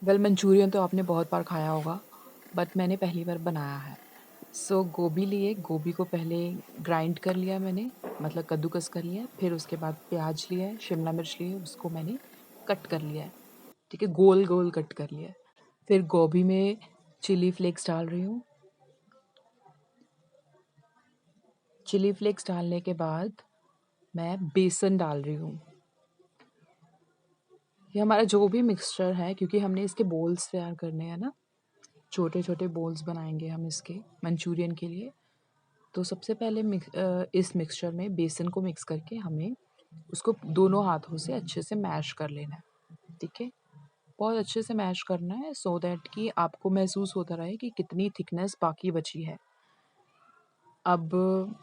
Well Manchurian तो आपने बहुत बार खाया होगा, बट मैंने पहली बार बनाया है। सो गोभी लिए, गोभी को पहले ग्राइंड कर लिया मैंने, मतलब कद्दूकस कर लिया। फिर उसके बाद प्याज लिया है, शिमला मिर्च लिए, उसको मैंने कट कर लिया है, ठीक है, गोल गोल कट कर लिया है। फिर गोभी में चिली फ्लेक्स डाल रही हूँ। चिली फ्लेक्स डालने के बाद मैं बेसन डाल रही हूँ। ये हमारा जो भी मिक्सचर है, क्योंकि हमने इसके बोल्स तैयार करने हैं ना, छोटे छोटे बोल्स बनाएंगे हम इसके मंचूरियन के लिए। तो सबसे पहले इस मिक्सचर में बेसन को मिक्स करके हमें उसको दोनों हाथों से अच्छे से मैश कर लेना है, ठीक है। बहुत अच्छे से मैश करना है सो दैट कि आपको महसूस होता रहे कि कितनी थिकनेस बाकी बची है। अब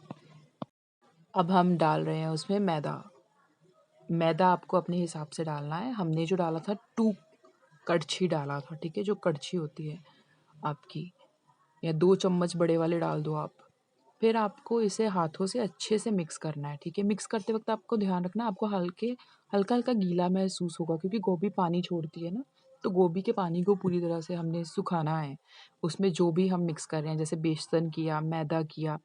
हम डाल रहे हैं उसमें मैदा। मैदा आपको अपने हिसाब से डालना है। हमने जो डाला था 2 कड़छी डाला था, ठीक है, जो कड़छी होती है आपकी, या 2 चम्मच बड़े वाले डाल दो आप। फिर आपको इसे हाथों से अच्छे से मिक्स करना है, ठीक है। मिक्स करते वक्त आपको ध्यान रखना, आपको हल्का हल्का गीला महसूस होगा, क्योंकि गोभी पानी छोड़ती है ना। तो गोभी के पानी को पूरी तरह से हमने सुखाना है। उसमें जो भी हम मिक्स कर रहे हैं, जैसे बेसन किया, मैदा किया,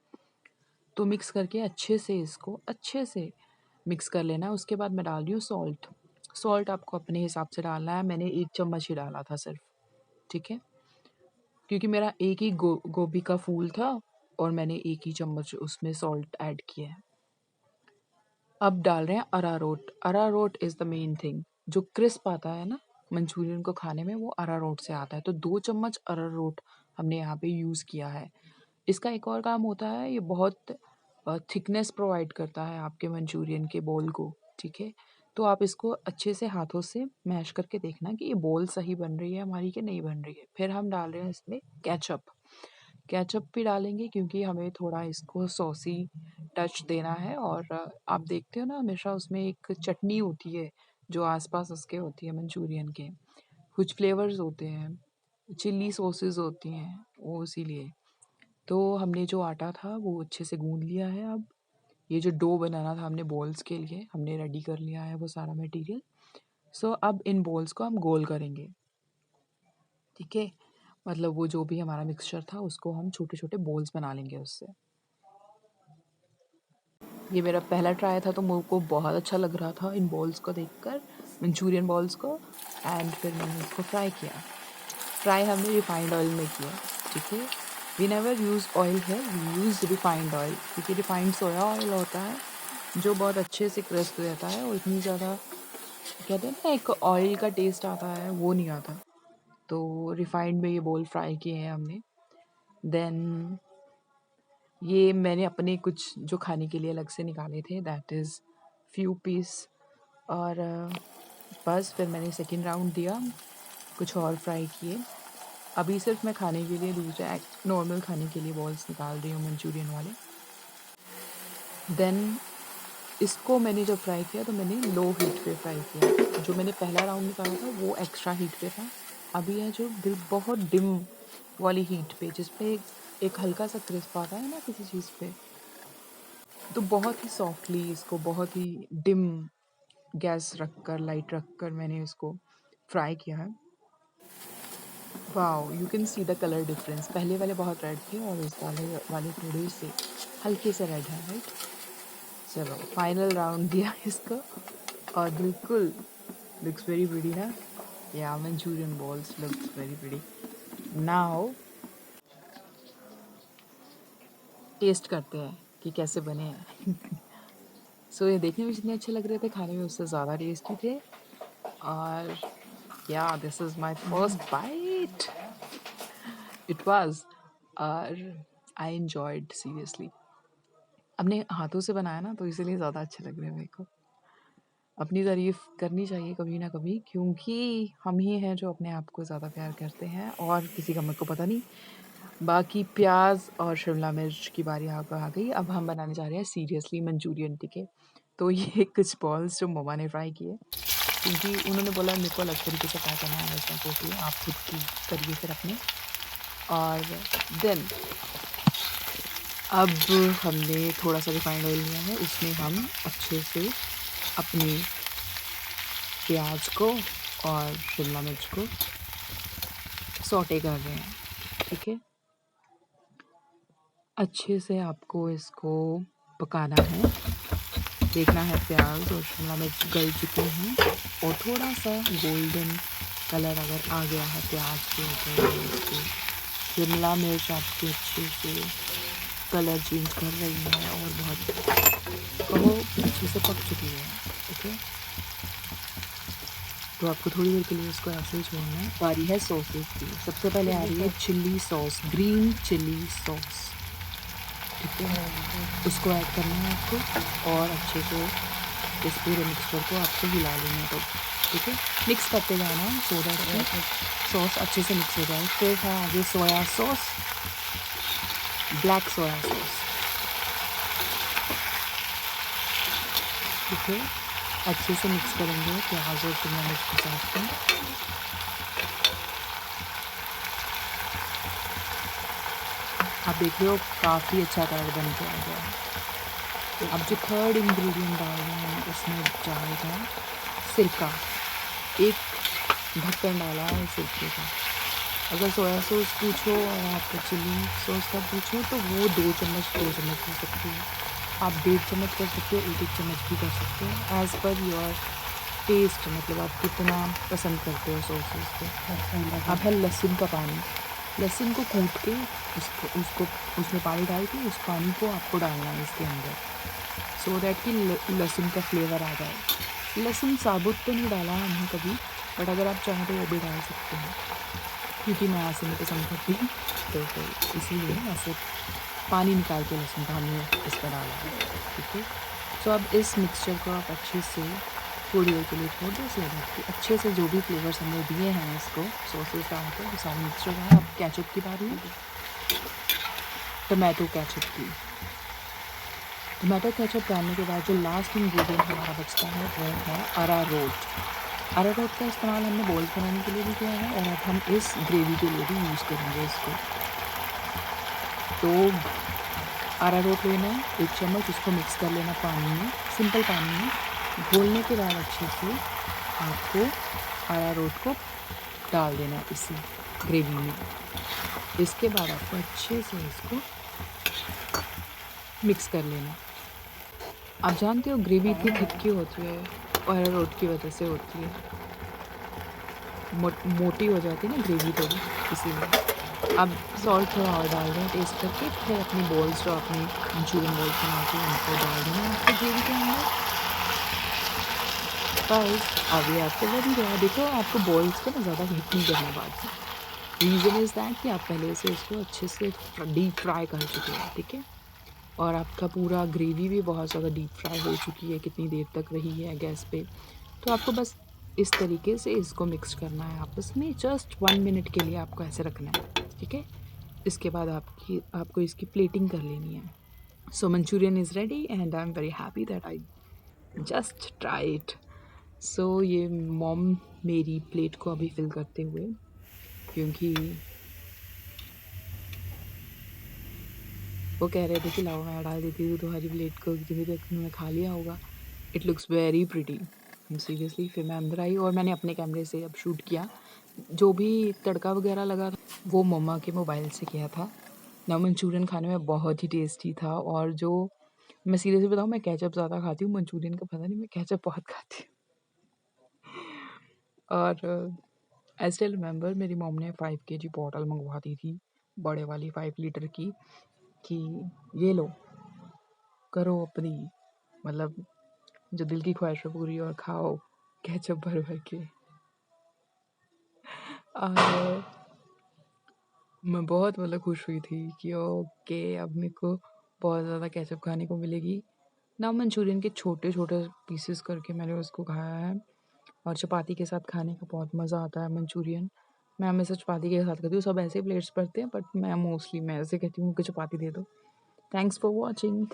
तो मिक्स करके अच्छे से इसको अच्छे से मिक्स कर लेना है। उसके बाद मैं डाल रही हूँ सॉल्ट। सॉल्ट आपको अपने हिसाब से डालना है। मैंने 1 चम्मच ही डाला था सिर्फ, ठीक है, क्योंकि मेरा एक ही गोभी का फूल था और मैंने 1 ही चम्मच उसमें सॉल्ट ऐड किया है। अब डाल रहे हैं अरारोट। अरारोट इज़ द मेन थिंग। जो क्रिस्प आता है ना मंचूरियन को खाने में, वो अरारोट से आता है। तो 2 चम्मच अरारोट हमने यहाँ पे यूज़ किया है। इसका एक और काम होता है, ये बहुत थिकनेस प्रोवाइड करता है आपके मंचूरियन के बोल को, ठीक है। तो आप इसको अच्छे से हाथों से मैश करके देखना कि ये बोल सही बन रही है हमारी कि नहीं बन रही है। फिर हम डाल रहे हैं इसमें केचप। केचप भी डालेंगे क्योंकि हमें थोड़ा इसको सॉसी टच देना है। और आप देखते हो ना, हमेशा उसमें एक चटनी होती है जो आसपास उसके होती है मंचूरियन के। कुछ फ्लेवर्स होते हैं, चिल्ली सॉसेस होती हैं, वो इसीलिए। तो हमने जो आटा था वो अच्छे से गूंद लिया है। अब ये जो डो बनाना था हमने बॉल्स के लिए, हमने रेडी कर लिया है वो सारा मटेरियल। सो अब इन बॉल्स को हम गोल करेंगे, ठीक है। मतलब वो जो भी हमारा मिक्सचर था उसको हम छोटे छोटे बॉल्स बना लेंगे उससे। ये मेरा पहला ट्राई था तो मेरे को बहुत अच्छा लग रहा था इन बॉल्स को देखकर, मंचूरियन बॉल्स को। एंड फिर मैंने इसको फ्राई किया। फ्राई हमने रिफाइंड ऑयल में किया, ठीक है। वी नेवर यूज़ ऑयल है, वी यूज़ रिफाइंड ऑयल, क्योंकि रिफाइंड सोया ऑयल होता है जो बहुत अच्छे से क्रिस्प रहता है और इतनी ज़्यादा, कहते हैं ना, एक ऑयल का टेस्ट आता है, वो नहीं आता। तो रिफाइंड में ये बॉल फ्राई किए हैं हमने। देन ये मैंने अपने कुछ जो खाने के लिए अलग से निकाले थे, दैट इज़ फ्यू पीस। और बस फिर मैंने सेकंड राउंड दिया, कुछ और फ्राई किए। अभी सिर्फ मैं खाने के लिए दूसरे नॉर्मल खाने के लिए बॉल्स निकाल रही हूँ मंचूरियन वाले। देन इसको मैंने जब फ्राई किया तो मैंने लो हीट पे फ्राई किया। जो मैंने पहला राउंड निकाला था वो एक्स्ट्रा हीट पे था। अभी है जो बहुत डिम वाली हीट पे, जिस पे एक हल्का सा क्रिस्प आता है ना किसी चीज़ पे, तो बहुत ही सॉफ्टली इसको बहुत ही डिम गैस रखकर, लाइट रखकर मैंने इसको फ्राई किया है। Wow, you can see the colour difference. पहले वाले बहुत रेड थे और इस वाले वाले थोड़े से हल्के से रेड है, राइट। चलो फाइनल राउंड दिया इसको और बिल्कुल लुक्स वेरी प्रीटी ना। Yeah manchurian balls looks very pretty. Now taste करते हैं कि कैसे बने हैं। सो ये देखने में जितने अच्छे लग रहे थे, खाने में उससे ज़्यादा टेस्टी थे। और yeah this is my first bite. It was और आई एंजॉयड सीरियसली। अपने हाथों से बनाया ना तो इसीलिए ज़्यादा अच्छे लग रहे हैं मेरे को। अपनी तारीफ़ करनी चाहिए कभी ना कभी, क्योंकि हम ही हैं जो अपने आप को ज़्यादा प्यार करते हैं और किसी का मेरे को पता नहीं। बाकी प्याज और शिमला मिर्च की बारी यहाँ पर आ गई। अब हम बनाने जा रहे हैं सीरियसली मंचूरियन, ठीक है। तो ये कुछ बॉल्स जो मम्मा ने फ्राई किए, क्योंकि उन्होंने बोला मेरे को अलग तरीके से फ्राई करना है, वैसा कुछ नहीं, आप खुद की करिए फिर अपने। और देन अब हमने थोड़ा सा रिफाइंड ऑयल लिया है, उसमें हम अच्छे से अपने प्याज को और शिमला मिर्च को सौटे कर रहे हैं, ठीक है। अच्छे से आपको इसको पकाना है। देखना है प्याज और शिमला मिर्च गल चुके हैं और थोड़ा सा गोल्डन कलर अगर आ गया है प्याज के ऊपर, इसके शिमला मिर्च आपकी अच्छे से कलर चेंज कर रही है और बहुत कहो अच्छे से पक चुकी है, ठीक है। तो आपको थोड़ी देर के लिए इसको ऐसे ही छोड़ना है। बारी है सॉसेस की। सबसे पहले आ रही है chilli sauce, green chilli sauce, ठीक है। उसको ऐड करना है आपको और अच्छे से इस पूरे मिक्सचर को आपको हिला लेना है, तो ठीक है। मिक्स करते जाना सो दैट सॉस अच्छे से मिक्स हो जाए। फिर है आगे soya sauce, black soya sauce, ठीक है। अच्छे से मिक्स करेंगे प्याज और शिमला मिर्च के साथ में। आप देख रहे हो काफ़ी अच्छा कलर बन के आ गया है। अब जो थर्ड इंग्रेडिएंट डाल रहे हैं उसमें जाएगा सिरका। एक ढक्कन डाला है सिरके का। अगर सोया सॉस पूछो और आपको चिली सॉस का पूछो तो वो 2 चम्मच हो सकती है। आप 1.5 चम्मच कर सकते हो, 1 चम्मच भी कर सकते हो एज़ पर योर टेस्ट, मतलब आप कितना पसंद करते हो सॉसेस को। अब है लहसुन का पानी। लहसुन को कूट के उसको उसमें पानी डाल के उस पानी को आपको डालना है इसके अंदर, सो दैट कि लहसुन का फ्लेवर आ जाए। लहसुन साबुत तो नहीं डाला हमने कभी, बट अगर आप चाहें तो वो भी डाल सकते हैं, क्योंकि मैं ऐसे नहीं पसंद करती तो फिर इसीलिए ऐसे पानी निकाल के लहसुन का हमने इस पर डाला है, ठीक है। सो अब इस मिक्सचर को आप अच्छे से थोड़ी देर के लिए छोड़ दो, सो दैट कि अच्छे से जो भी फ्लेवर्स हमने दिए हैं इसको सॉसेस डाल कर वो सारे मिक्सचर है। अब केचप की बारी है, टमाटो केचप की। टमाटो केचप डालने के बाद जो लास्ट इंग्रेडिएंट हमारा बचता है वो है अरारोट। अरारोट का इस्तेमाल हमने बॉल्स बनाने के लिए भी किया है और अब हम इस ग्रेवी के लिए भी यूज़ करेंगे इसको। तो अरारोट लेना है 1 चम्मच, उसको मिक्स कर लेना पानी में, सिंपल पानी में। घोलने के बाद अच्छे से आपको अरारोट को डाल देना है इसी ग्रेवी में। इसके बाद आपको अच्छे से इसको मिक्स कर लेना। आप जानते हो ग्रेवी इतनी थिक क्यों होती है? अरारोट की वजह से होती है। मोटी हो जाती है ना ग्रेवी थोड़ी, इसीलिए। अब सॉल्ट थोड़ा और डाल दें टेस्ट करके, फिर अपनी बॉल्स जो अपनी मंचूरियन बॉल्स बना के उनको डाल देना आपको ग्रेवी के अंदर। बस अब ये आपको बन गया। देखो आपको बॉल्स को ना ज़्यादा हीट नहीं करना बाद में। रीज़न इज़ दैट कि आप पहले से इसको अच्छे से डीप फ्राई कर चुके हैं, ठीक है। और आपका पूरा ग्रेवी भी बहुत ज़्यादा डीप फ्राई हो चुकी है, कितनी देर तक रही है गैस पे। तो आपको बस इस तरीके से इसको मिक्स करना है आपस में, जस्ट 1 मिनट के लिए आपको ऐसे रखना है, ठीक है। इसके बाद आपको इसकी प्लेटिंग कर लेनी है। So Manchurian is ready and I am very happy that I just try it. So ये मॉम मेरी प्लेट को अभी फिल करते हुए, क्योंकि वो कह रहे थे कि लाओ मैं डाल देती हूँ तुम्हारी प्लेट को, क्योंकि तुमने खा लिया होगा। It looks very pretty seriously. फिर मैं अंदर आई और मैंने अपने कैमरे से अब शूट किया। जो भी तड़का वगैरह लगा था वो मम्मा के मोबाइल से किया था ना। मंचूरियन खाने में बहुत ही टेस्टी था। और जो मैं सीरियसली बताऊँ, मैं केचप ज़्यादा खाती हूँ, मंचूरियन का पता नहीं, मैं केचप बहुत खाती हूँ। और आई स्टिल रिमेंबर मेरी मॉम ने 5 kg बॉटल मंगवा दी थी, बड़े वाली 5 लीटर की, कि ये लो करो अपनी, मतलब जो दिल की ख्वाहिश है पूरी और खाओ केचप भर भर के। और मैं बहुत मतलब खुश हुई थी कि ओके अब मेरे को बहुत ज़्यादा केचप खाने को मिलेगी ना। मंचूरियन के छोटे छोटे पीसेस करके मैंने उसको खाया है और चपाती के साथ खाने का बहुत मज़ा आता है मंचूरियन। मैं हमेशा चपाती के साथ खाती हूँ, सब ऐसे प्लेट्स पढ़ते हैं बट मैं मोस्टली मैं ऐसे कहती हूँ मुझे चपाती दे दो। Thanks for watching.